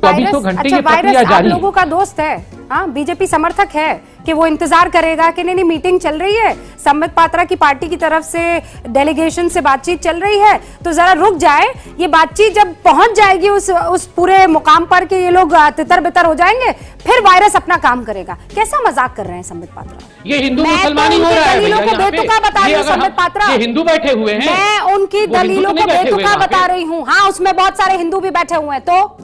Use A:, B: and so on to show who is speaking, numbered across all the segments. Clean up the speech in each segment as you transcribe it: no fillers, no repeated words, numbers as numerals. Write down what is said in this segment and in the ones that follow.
A: 24 घंटे ये प्रक्रिया जारी है।
B: लोगों का दोस्त है, हाँ, बीजेपी समर्थक है कि वो इंतजार करेगा कि नहीं मीटिंग चल रही है, संबित पात्रा की पार्टी की तरफ से डेलीगेशन से बातचीत चल रही है, तो जरा रुक जाए। ये बातचीत जब पहुंच जाएगी उस पूरे मुकाम पर कि ये लोग तितर बितर हो जाएंगे, फिर वायरस अपना काम करेगा। कैसा मजाक कर रहे हैं संबित पात्रा?
A: ये हिंदू मुसलमानी हो रहा है।
B: दलीलों को बेतुका बता रही हूँ संबित पात्रा,
A: ये हिंदू बैठे हुए हैं,
B: मैं उनकी दलीलों को बेतुका बता रही हूँ। हाँ, उसमें बहुत सारे हिंदू भी बैठे हुए हैं, तो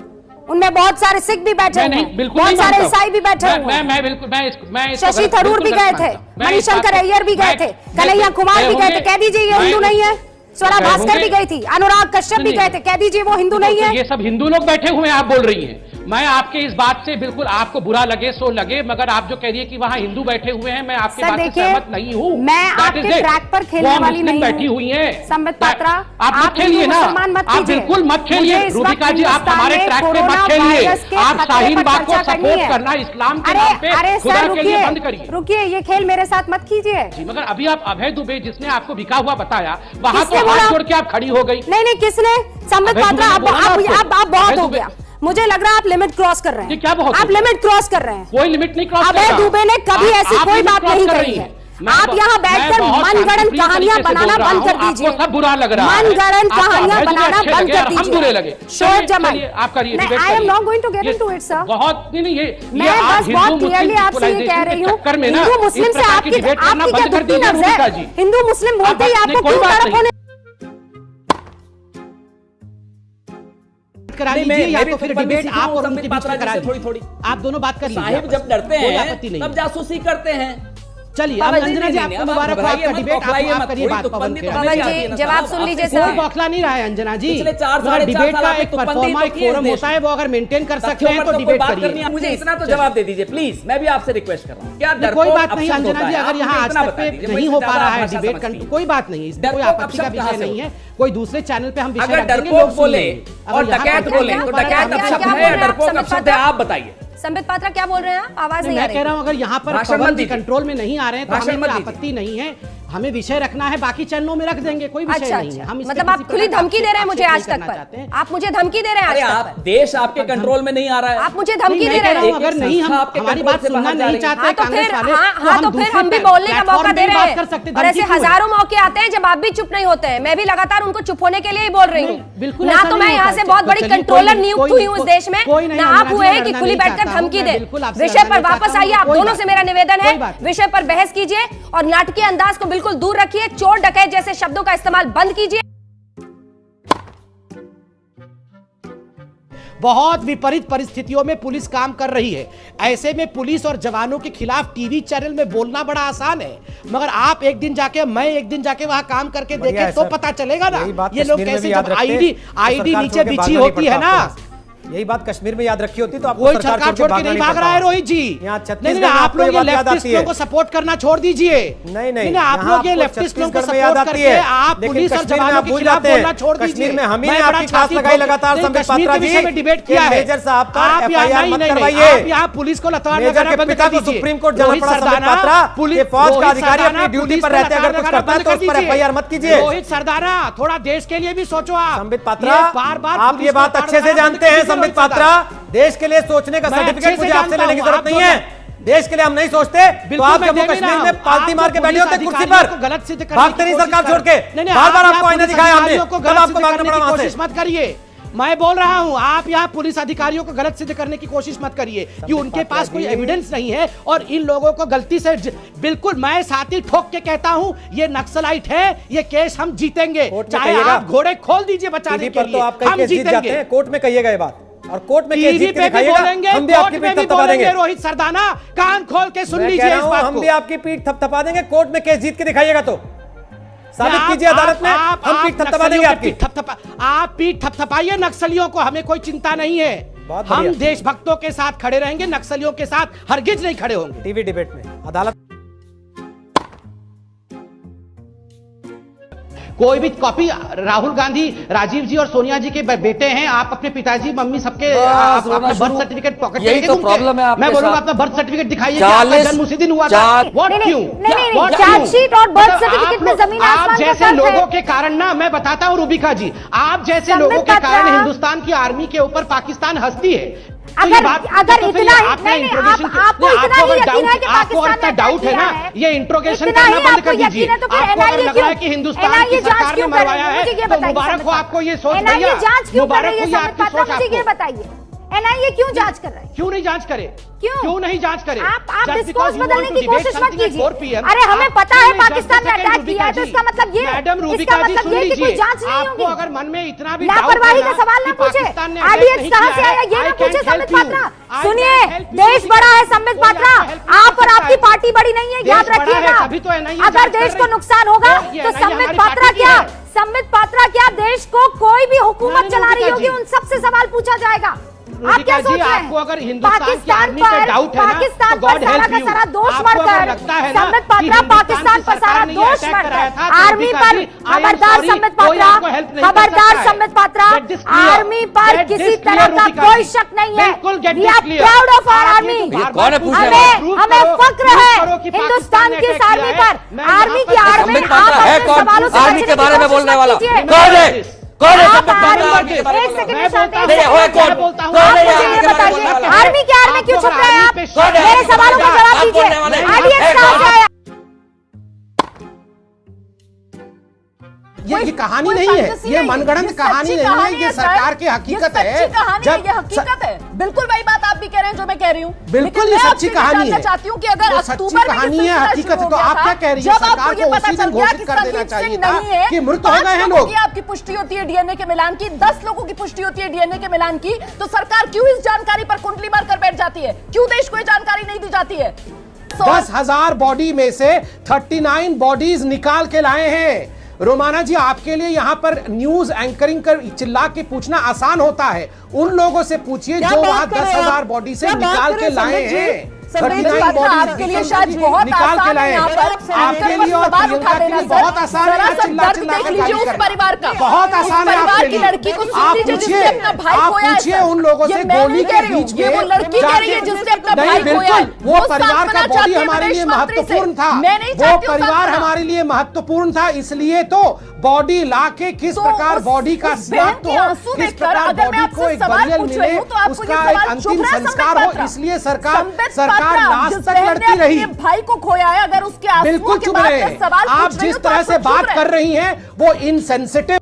B: उनमें बहुत सारे सिख भी बैठे हुए हैं, बहुत सारे ईसाई भी बैठे हुए हैं।
A: मैं बिल्कुल
B: शशि थरूर भी गए थे, मणिशंकर अय्यर भी गए थे, कन्हैया कुमार भी गए थे, कह दीजिए ये हिंदू नहीं है। स्वरा भास्कर भी गई थी, अनुराग कश्यप भी गए थे, कह दीजिए वो हिंदू नहीं है।
A: ये सब हिंदू लोग बैठे हुए हैं, आप बोल रही हैं। मैं आपके इस बात से बिल्कुल, आपको बुरा लगे सो लगे, मगर आप जो कह रही है कि वहाँ हिंदू बैठे हुए हैं, मैं आपके बात से सहमत नहीं हूँ।
B: मैं आपके ट्रैक पर खेलने वाली नहीं
A: बैठी हुई है
B: संबित पात्रा,
A: आप मत खेलिए ना, आप बिल्कुल मत खेलिए। रूबिका जी, आप हमारे ट्रैक पे मत खेलिए। आप शाहीन बाग को सपोर्ट करना इस्लाम के नाम पे खुदा के लिए बंद करिए।
B: रुकिए, ये खेल मेरे साथ मत कीजिए
A: जी। मगर अभी आप अभय दुबे जिसने आपको बिका हुआ बताया, वहाँ तो हाथ जोड़ के आप खड़ी हो गई।
B: नहीं, किसने? संबित पात्रा, आप बहुत हो गया। मुझे लग रहा है आप लिमिट क्रॉस कर रहे हैं।
A: क्या बहुत?
B: आप लिमिट क्रॉस कर रहे हैं।
A: कोई लिमिट नहीं क्रॉस कर रहा।
B: अभय दुबे ने कभी ऐसी कोई बात नहीं कही है। आप यहाँ बैठकर मनगढ़ंत कहानियां बनाना बंद कर दीजिए।
A: आपको सब बुरा लग रहा है,
B: मनगढ़ंत कहानियां बनाना बंद कर दीजिए।
A: हम बुरे लगे।
B: शोर जमाई,
A: आप करिए।
B: I am not going to get into it sir.
A: बहुत नहीं, ये
B: मैं बस बहुत क्लियरली आपसे ये कह रही हूँ, हिंदू मुस्लिम से आपकी क्या दुखती नब्ज है? हिंदू मुस्लिम बोलते ही आपको क्यों तरफ होने?
C: करा लीजिए, या तो फिर डिबेट आप और उनके बीच में करा लीजिए।
D: थोड़ी
C: आप दोनों बात कर लीजिए।
D: साहिब जब डरते हैं तब जासूसी करते हैं।
C: चलिए, अब अंजना जी आपको मुबारक हो, आपका डिबेट आप करिए, बात पवन
B: जी जवाब सुन लीजिए सर।
C: कोई बौखला नहीं रहा है अंजना जी।
D: पिछले 4 साल
C: डिबेट का एक परफॉर्मा, एक फोरम होता है, वो अगर मेंटेन कर सकते हैं तो डिबेट करिए।
D: मुझे इतना तो जवाब दे दीजिए प्लीज, मैं भी आपसे रिक्वेस्ट कर रहा हूँ। क्या
C: कोई बात नहीं अंजना जी, अगर यहाँ आज तक पे नहीं हो पा रहा है डिबेट, कोई बात नहीं, इसमें कोई आपत्ति का विषय नहीं है। कोई दूसरे चैनल पे हम विषय
D: अगर डरपोक बोले और डकैत बोले तो डकैत अपशब्द है या डरपोक अपशब्द है? आप बताइए।
B: संबित पात्रा क्या बोल रहे हैं आप? आवाज नहीं आ रही।
C: मैं कह रहा हूं अगर यहाँ पर पवन जी कंट्रोल में नहीं आ रहे हैं तो हमें कोई आपत्ति नहीं है। हमें विषय रखना है, बाकी चैनलों में रख देंगे, कोई विषय नहीं है। हम
B: मतलब आप खुली धमकी दे रहे हैं मुझे आज तक पर? आप मुझे धमकी दे रहे हैं आज तक?
D: देश आपके कंट्रोल में नहीं आ रहा है,
B: आप मुझे धमकी दे रहे हैं।
C: अगर नहीं हम हमारी बात सुनना नहीं चाहते कांग्रेस वाले,
B: तो फिर हम भी बोलने का मौका दे रहे हैं। और ऐसे हजारों मौके आते हैं जब आप भी चुप नहीं होते हैं। मैं भी लगातार उनको चुप होने के लिए ही बोल रही हूँ। ना तो मैं यहाँ से बहुत बड़ी कंट्रोलर नियुक्त हुई हूँ इस देश में, ना आप हुए हैं कि खुली बैठकर धमकी दे। विषय पर वापस आइए। आप दोनों से मेरा निवेदन है, विषय पर बहस कीजिए और नाटकीय अंदाज को बिल्कुल दूर रखिए। चोर डकैत जैसे शब्दों का इस्तेमाल बंद कीजिए।
C: बहुत विपरीत परिस्थितियों में पुलिस काम कर रही है। ऐसे में पुलिस और जवानों के खिलाफ टीवी चैनल में बोलना बड़ा आसान है, मगर आप एक दिन जाके, मैं एक दिन जाके वहां काम करके देखें तो पता चलेगा ना ये लोग कैसे। जब आईडी नीचे बिछी होती है ना,
E: यही बात कश्मीर में याद रखी होती तो आपको
C: कोई सरकार छोड़ के नहीं भाग रहा है रोहित जी। नहीं, आप लोग ये लेफ्टिस्टों को सपोर्ट करना छोड़ दीजिए।
E: नहीं,
C: आप लोग ये लेफ्टिस्टों को सपोर्ट करके आप पुलिस और जवानों के खिलाफ बोलना छोड़ दीजिए।
E: कश्मीर में हम ही ने आपकी क्लास लगाई लगातार संबित पात्रा जी
C: में डिबेट किया है।
E: मेजर साहब पर
C: आप
E: एफआईआर मत करवाइए।
C: आप यहाँ पुलिस को लताड़ लगाना बंद कर दीजिए।
E: सुप्रीम कोर्ट जाना पड़ा संबित पात्रा, पुलिस फौज का अधिकारी अपनी ड्यूटी पर रहते अगर कुछ करता है तो उस पर एफआईआर मत कीजिए।
C: रोहित सरदाना, थोड़ा देश के लिए भी सोचो आप।
E: संबित पात्रा, आप ये बात अच्छे से जानते हैं संबित पात्रा, देश के लिए सोचने का सर्टिफिकेट मुझे आपसे लेने की जरूरत नहीं है। देश के लिए हम नहीं सोचते तो आप जम्मू कश्मीर में पालती मार के बैठे होते कुर्सी पर, भागते नहीं सरकार छोड़ के। बार बार आपको आईना दिखाया हमने, तब आपको भागना पड़ा वहां से।
C: कोशिश मत करिए, मैं बोल रहा हूं, आप यहाँ पुलिस अधिकारियों को गलत सिद्ध करने की कोशिश मत करिए कि उनके पास कोई एविडेंस नहीं है और इन लोगों को गलती से बिल्कुल मैं साथी ठोक के कहता हूं ये नक्सलाइट है, ये केस हम जीतेंगे। चाहे आप घोड़े खोल दीजिए बचाने के लिए, हम जीतेंगे।
E: कोर्ट में कहिएगा ये बात और कोर्ट में केस जीत के
C: दिखाइएगा,
E: हम भी आपकी पीठ थपथपा देंगे।
C: रोहित सरदाना, कान खोल के सुन लीजिए इस बात को।
E: हम भी आपकी पीठ थपथपा देंगे, कोर्ट में केस जीत के दिखाइएगा तो साबित कीजिए अदालत में, हम पीठ थपथपा देंगे आपकी।
C: आप पीठ थपथपाइए नक्सलियों को, हमें कोई चिंता नहीं है। हम देशभक्तों के साथ खड़े रहेंगे, नक्सलियों के साथ हरगिज नहीं खड़े होंगे।
E: टीवी डिबेट में अदालत
C: कोई भी कॉपी राहुल गांधी, राजीव जी और सोनिया जी के बेटे हैं, आप अपने पिताजी मम्मी सबके अपना बर्थ सर्टिफिकेट पॉकेट
D: यही तो प्रॉब्लम है।
C: मैं बोलूंगा अपना बर्थ सर्टिफिकेट दिखाइए कि आपका जन्म उसी दिन हुआ था। व्हाट क्यों?
F: चार्जशीट और बर्थ सर्टिफिकेट में जमीन आसमान का फर्क है।
C: आप जैसे लोगों के कारण ना, मैं बताता हूं रूबिका जी, आप जैसे लोगों के कारण हिंदुस्तान की आर्मी के ऊपर पाकिस्तान हंसती है।
F: अगर इतना आपको इतना ही यकीन है कि पाकिस्तान
C: इतना डाउट है ना, ये इंट्रोगेशन करना बंद कर दीजिए। आपको अगर लग रहा है कि हिंदुस्तान की सरकार ने मरवाया है तो मुबारक हो आपको, ये सोच
F: एनआईए जांच क्यों कर रही है?
C: आपकी सोच।
F: मुझे ये बताइए, एनआईए क्यों जांच कर रहा है?
C: क्यों नहीं जांच करे?
F: क्यों
C: नहीं जांच करे?
F: आप डिस्कोर्स बदलने की कोशिश मत कीजिए। अरे हमें पता है पाकिस्तान ने अटैक किया है, तो इसका मतलब ये, इसका मतलब ये कि कोई जांच नहीं होगी।
C: अगर मन में इतना भी
F: लापरवाही का सवाल न पूछे, आरडीएक्स कहां से आया ये न पूछे संबित पात्रा। सुनिए, देश बड़ा है संबित पात्रा, आप और आपकी पार्टी बड़ी नहीं है, याद रखिएगा। अगर देश को नुकसान होगा तो संबित पात्रा क्या देश को कोई भी हुकूमत चला रही होगी उन सबसे सवाल पूछा जाएगा। आप क्या सोच रहे हैं?
C: आपको अगर पाकिस्तान पर
F: सारा दोष मरकर संबित पात्रा, पाकिस्तान पर सारा दोष मरकर आर्मी पर, खबरदार संबित पात्रा, खबरदार संबित पात्रा, आर्मी पर किसी तरह का कोई शक नहीं है। We are proud of our army. हमें फक्र है हिंदुस्तान की इस आर्मी पर। आर्मी की आर्मी सवालों से
D: आर्मी के बारे में बोलने वाला कौन है? कौन है?
F: एक सेकंड आर्मी के आर्मी क्यों छुप रहे हैं आप? मेरे सवालों का जवाब दीजिए। आरडीएक्स कहां से आया?
C: ये कहानी नहीं है, ये मनगढ़ंत कहानी नहीं है, ये सरकार की हकीकत है।
G: ये हकीकत है, बिल्कुल वही बात आप भी कह रहे हैं जो मैं कह रही हूँ।
C: बिल्कुल ये सच्ची कहानी है।
G: चाहती हूँ कि अगर
C: अक्टूबर कहानी है, हकीकत है, तो आप क्या कह रही है? सरकार को उसी दिन घोषित कर देना चाहिए था कि मृत हो गए हैं लोग।
G: आपकी पुष्टि होती है डीएनए के मिलान की, 10 लोगों की पुष्टि होती है डीएनए के मिलान की, तो सरकार क्यों इस जानकारी पर कुंडली मारकर बैठ जाती है? क्यों देश को ये जानकारी नहीं दी जाती है?
C: 10,000 बॉडी में से 39 बॉडीज निकाल के लाए हैं। रोमाना जी, आपके लिए यहाँ पर न्यूज एंकरिंग कर चिल्ला के पूछना आसान होता है, उन लोगों से पूछिए जो वहां 10,000 बॉडी से निकाल के लाए हैं। 39
G: आपके लिए शायद बहुत
C: निकाल के लाए हैं।
G: आपके लिए और प्रियंका के लिए बहुत आसान है चिल्ला चिल्ला कर गाली करना। परिवार का बहुत आसान है आपके लिए। लड़की को
C: आप पूछिए उन लोगों से गोली के बीच में
G: वो लड़की कह रही है जिसने अपना भाई खोया है,
C: वो परिवार का बॉडी हमारे लिए महत्वपूर्ण था। वो परिवार हमारे लिए महत्वपूर्ण था, इसलिए तो बॉडी लाके किस प्रकार बॉडी का स्नात हो, किस प्रकार बॉडी को एक बरियल मिले, उसका एक अंतिम संस्कार हो, इसलिए सरकार लास्ट तक लड़ती रही।
G: भाई को खोया है, अगर उसके
C: बिल्कुल चुप रहे। आप जिस तरह से बात कर रही हैं वो इनसेंसिटिव।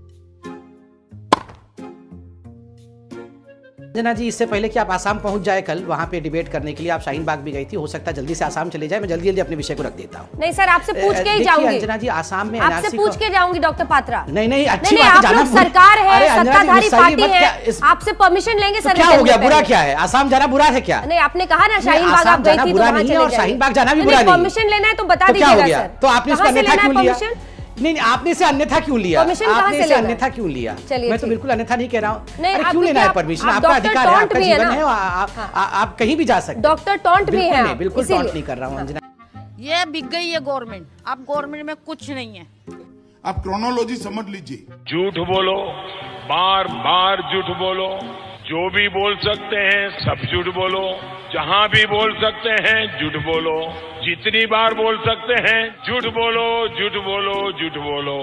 C: जना जी, इससे पहले कि आप आसाम पहुंच जाए कल वहां पे डिबेट करने के लिए, आप शाहीन बाग भी गई थी, हो सकता है जल्दी से आसाम चले जाए। मैं जल्दी जल्दी अपने विषय को रख देता हूं।
B: नहीं सर, आपसे पूछ के ही जाऊंगी।
C: अंजना जी, आसाम में
B: आपसे पूछ के जाऊंगी डॉक्टर पात्रा।
C: नहीं अच्छी
B: बात है, आप लोग सरकार है, सत्ताधारी पार्टी है, आपसे परमिशन लेंगे सर।
C: क्या हो गया? बुरा क्या है? आसाम जाना बुरा है क्या?
B: नहीं, आपने कहा ना शाहीन बाग आप गई थी तो वहां चले जाइए।
C: शाहीन बाग जाना भी बुरा नहीं।
B: परमिशन लेना है तो बता दीजिएगा सर।
C: तो आपने इसका अन्यथा क्यों लिया? नहीं, आपने इसे अन्यथा क्यों लिया?
B: आपने इसे
C: अन्यथा क्यों लिया? मैं तो बिल्कुल अन्यथा नहीं कह रहा हूँ।
B: अरे
C: क्यों लेना है परमिशन? आपका अधिकार है, आपका जीवन है, आप कहीं भी जा सकते।
B: डॉक्टर टॉन्ट भी है,
C: बिल्कुल टॉन्ट नहीं कर रहा हूँ अंजना।
H: ये बिक गई है गवर्नमेंट, अब गवर्नमेंट में कुछ नहीं है।
I: आप क्रोनोलॉजी समझ लीजिए।
J: झूठ बोलो, बार बार झूठ बोलो, जो भी बोल सकते हैं सब झूठ बोलो, जहां भी बोल सकते हैं झूठ बोलो, जितनी बार बोल सकते हैं झूठ बोलो, झूठ बोलो, झूठ बोलो।